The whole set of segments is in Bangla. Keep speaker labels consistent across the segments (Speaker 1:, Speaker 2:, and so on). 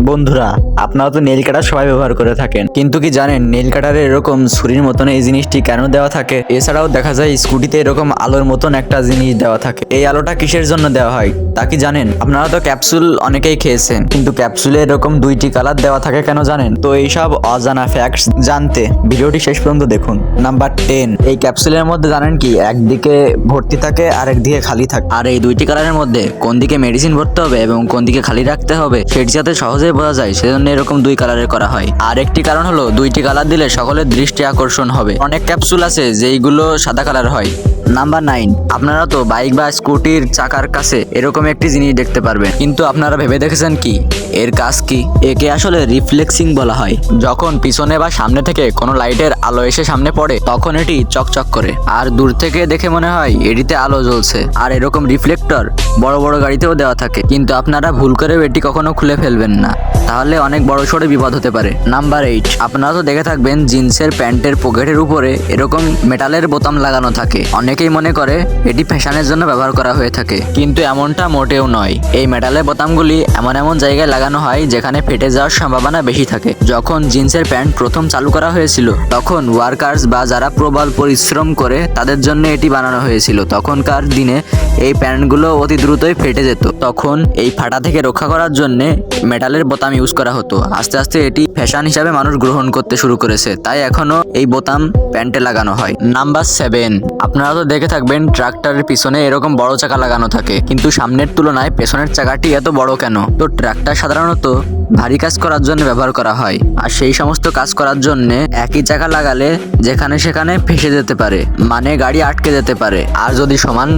Speaker 1: বন্ধুরা, আপনারা তো নেইল কাটার সবাই ব্যবহার করে থাকেন, কিন্তু কি জানেন নেইল কাটারে এরকম ছুরির মতন এই জিনিসটি কেন দেওয়া থাকে? এছাড়াও দেখা যায় স্কুটিতে এরকম আলোর মতন একটা জিনিস দেওয়া থাকে। এই আলোটা কিসের জন্য দেওয়া হয় তা কি জানেন? আপনারা তো ক্যাপসুল অনেকেই খেয়েছেন, কিন্তু ক্যাপসুলে এরকম দুইটি কালার দেওয়া থাকে কেন জানেন? তো এইসব অজানা ফ্যাক্টস জানতে ভিডিওটি শেষ পর্যন্ত দেখুন। নাম্বার 10, এই ক্যাপসুলের মধ্যে জানেন কি একদিকে ভর্তি থাকে আর একদিকে খালি থাকে। আর এই দুইটি কালারের মধ্যে কোন দিকে মেডিসিন ভরতে হবে এবং কোন দিকে খালি রাখতে হবে সেটি যাতে সহজেই বোঝা যায়, সেজন্য এরকম দুই কালারের করা হয়। আর একটি কারণ হলো দুইটি কালার দিলে সকলের দৃষ্টি আকর্ষণ হবে। অনেক ক্যাপসুল আছে যেইগুলো সাদা কালার হয়। নাম্বার 9, আপনারা তো বাইক বা স্কুটির চাকার কাছে এরকম একটি জিনিস দেখতে পারবেন, কিন্তু আপনারা ভেবে দেখেছেন কি এর কাজ কি? একে আসলে রিফ্লেক্সিং বলা হয়। যখন পিছনে বা সামনে থেকে কোনো লাইটের আলো এসে সামনে পড়ে তখন এটি চকচক করে, আর দূর থেকে দেখে মনে হয় এটিতে আলো জ্বলছে। আর এরকম রিফ্লেক্টর বড় বড় গাড়িতেও দেওয়া থাকে, কিন্তু আপনারা ভুল করেও এটি কখনো খুলে ফেলবেন না, তাহলে অনেক বড় সড়ো বিপদ হতে পারে। নাম্বার 8, আপনারা তো দেখে থাকবেন জিন্সের প্যান্টের পকেটের উপরে এরকম মেটালের বোতাম লাগানো থাকে। অনেকেই মনে করে এটি ফ্যাশনের জন্য ব্যবহার করা হয়ে থাকে, কিন্তু এমনটা মোটেও নয়। এই মেটালের বোতামগুলি এমন এমন জায়গায় লাগানো হয় যেখানে ফেটে যাওয়ার সম্ভাবনা বেশি থাকে। যখন জিন্সের প্যান্ট প্রথম চালু করা হয়েছিল তখন ওয়ার্কার্স বা যারা প্রবল পরিশ্রম করে তাদের জন্য এটি বানানো হয়েছিল। তখনকার দিনে এই প্যান্টগুলো অতি দ্রুতই ফেটে যেত, তখন এই ফাটা থেকে রক্ষা করার জন্য মেটালের বোতাম ইউজ করা হতো। আস্তে আস্তে এটি ফ্যাশন হিসাবে মানুষ গ্রহণ করতে শুরু করেছে, তাই এখনো এই বোতাম প্যান্টে লাগানো হয়। নাম্বার 7, আপনারা তো দেখে থাকবেন ট্রাক্টরের পিছনে এরকম বড় চাকা লাগানো থাকে, কিন্তু সামনের তুলনায় পেছনের চাকাটি এত বড় কেন? তো ট্রাক্টর সাধারণত ভারী কাজ করার জন্য ব্যবহার করা হয়, আর সেই সমস্ত কাজ করার জন্য একই চাকা লাগালে যেখানে সেখানে ফেসে যেতে পারে, মানে গাড়ি আটকে যেতে পারে। আর যদি সমান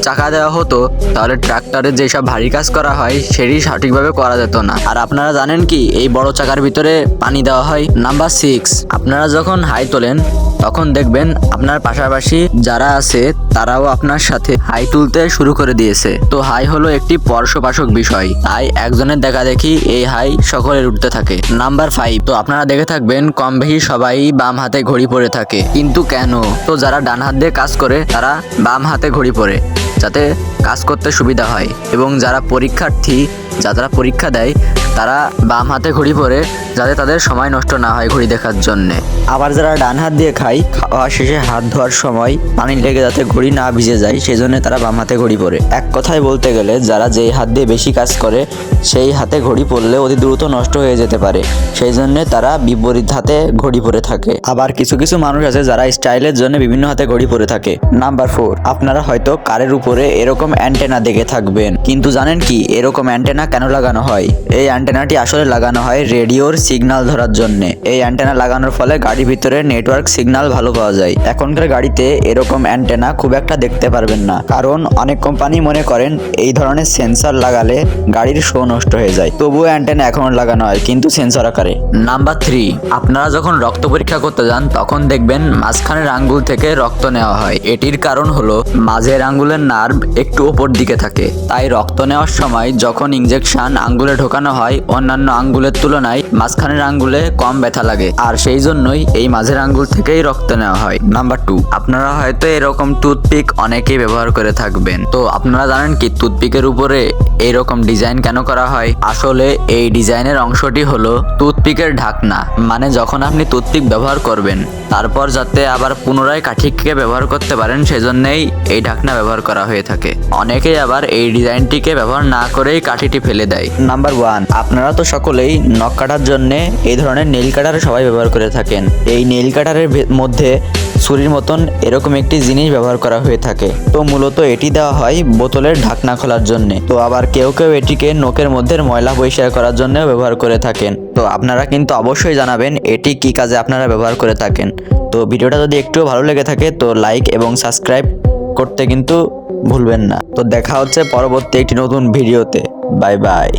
Speaker 1: চাকা দেওয়া হতো তাহলে ট্রাক্টরে যেসব ভারী কাজ করা হয় সেটি সঠিকভাবে করা যেত না। আর আপনারা জানেন কি এই বড় চাকার ভিতরে পানি দেওয়া হয়। নাম্বার 6, আপনারা যখন হাই তোলেন তখন দেখবেন আপনার পাশাপাশি যারা আছে তারাও আপনার সাথে হাই তুলতে শুরু করে দিয়েছে। তো হাই হলো একটি স্পর্শবাসক বিষয়, তাই একজনের দেখা দেখি এই হাই সকলের উঠতে থাকে। নাম্বার 5, তো আপনারা দেখে থাকবেন কম বেশি সবাই বাম হাতে ঘড়ি পরে থাকে, কিন্তু কেন? তো যারা ডান হাত দিয়ে কাজ করে তারা বাম হাতে ঘড়ি পরে যাতে কাজ করতে সুবিধা হয়, এবং যারা পরীক্ষার্থী যারা পরীক্ষা দেয় তারা বাম হাতে ঘড়ি পরে যাতে তাদের সময় নষ্ট না হয় ঘড়ি দেখার জন্যে। আবার যারা ডান হাত দিয়ে খায়, খাওয়া শেষে হাত ধোয়ার সময় পানি লেগে যাতে ঘড়ি না ভিজে যায় সেই জন্য তারা বাম হাতে ঘড়ি পরে। এক কথায় বলতে গেলে যারা যেই হাত দিয়ে বেশি কাজ করে সেই হাতে ঘড়ি পরলে অতি দ্রুত নষ্ট হয়ে যেতে পারে, সেই জন্য তারা বিপরীত হাতে ঘড়ি পরে থাকে। আবার কিছু কিছু মানুষ আছে যারা স্টাইলের জন্য বিভিন্ন হাতে ঘড়ি পরে থাকে। নাম্বার 4, আপনারা হয়তো কারের উপরে এরকম অ্যান্টেনা দেখে থাকবেন, কিন্তু জানেন কি এরকম অ্যান্টেনা কেন লাগানো হয়? এই অ্যান্টেনাটি আসলে লাগানো হয় রেডিওর সিগন্যাল ধরার জন্য। এই অ্যান্টেনা লাগানোর ফলে গাড়ির ভিতরে নেটওয়ার্ক সিগন্যাল ভালো পাওয়া যায়। এখনকার গাড়িতে এরকম অ্যান্টেনা খুব একটা দেখতে পারবেন না, কারণ অনেক কোম্পানি মনে করেন এই ধরনের সেন্সর লাগালে গাড়ির শো নষ্ট হয়ে যায়। তবুও অ্যান্টেনা এখনো লাগানো হয়, কিন্তু সেন্সর আকারে। নাম্বার 3, আপনারা যখন রক্ত পরীক্ষা করতে যান তখন দেখবেন মাঝখানের আঙ্গুল থেকে রক্ত নেওয়া হয়। এটির কারণ হলো মাঝের আঙ্গুলের নার্ভ একটু ওপর দিকে থাকে, তাই রক্ত নেওয়ার সময় যখন ইনজেকশন আঙ্গুলে ঢোকানো হয় অন্যান্য আঙ্গুলের তুলনায় মাঝখানের আঙ্গুলে কম ব্যথা লাগে, আর সেই জন্যই এই মাঝের আঙ্গুল থেকেই রক্ত নেওয়া হয়। নাম্বার 2, আপনারা হয়তো এরকম টুথপিক অনেকেই ব্যবহার করে থাকবেন। তো আপনারা জানেন কি টুথপিকের উপরে এইরকম ডিজাইন কেন করা হয়? আসলে এই ডিজাইনের অংশটি হলো টুথপিকের ঢাকনা, মানে যখন আপনি টুথপিক ব্যবহার করবেন তারপর যাতে আবার পুনরায় কাঠিকে ব্যবহার করতে পারেন সেজন্যই এই ঢাকনা ব্যবহার করা হয়ে থাকে। অনেকেই আবার এই ডিজাইনটিকে ব্যবহার না করেই কাঠিটি ফেলে দেয়। নাম্বার 1, আপনারা তো সকলেই নখ কাটার জন্য এই ধরনের নেইল কাটার সবাই ব্যবহার করে থাকেন। এই নেইল কাটারের মধ্যে ছুরির মতন এরকম একটি জিনিস ব্যবহার করা হয়ে থাকে। তো মূলত এটি দেওয়া হয় বোতলের ঢাকনা খোলার জন্য। তো আবার কেউ কেউ এটিকে নখের মধ্যে ময়লা পরিষ্কার করার জন্য ব্যবহার করে থাকেন। তো আপনারা কিন্তু অবশ্যই জানাবেন এটি কি কাজে আপনারা ব্যবহার করে থাকেন। তো ভিডিওটা যদি একটু ভালো লেগে থাকে তো লাইক এবং সাবস্ক্রাইব করতে কিন্তু ভুলবেন না। তো দেখা হচ্ছে পরবর্তী একটি নতুন ভিডিওতে। Bye bye.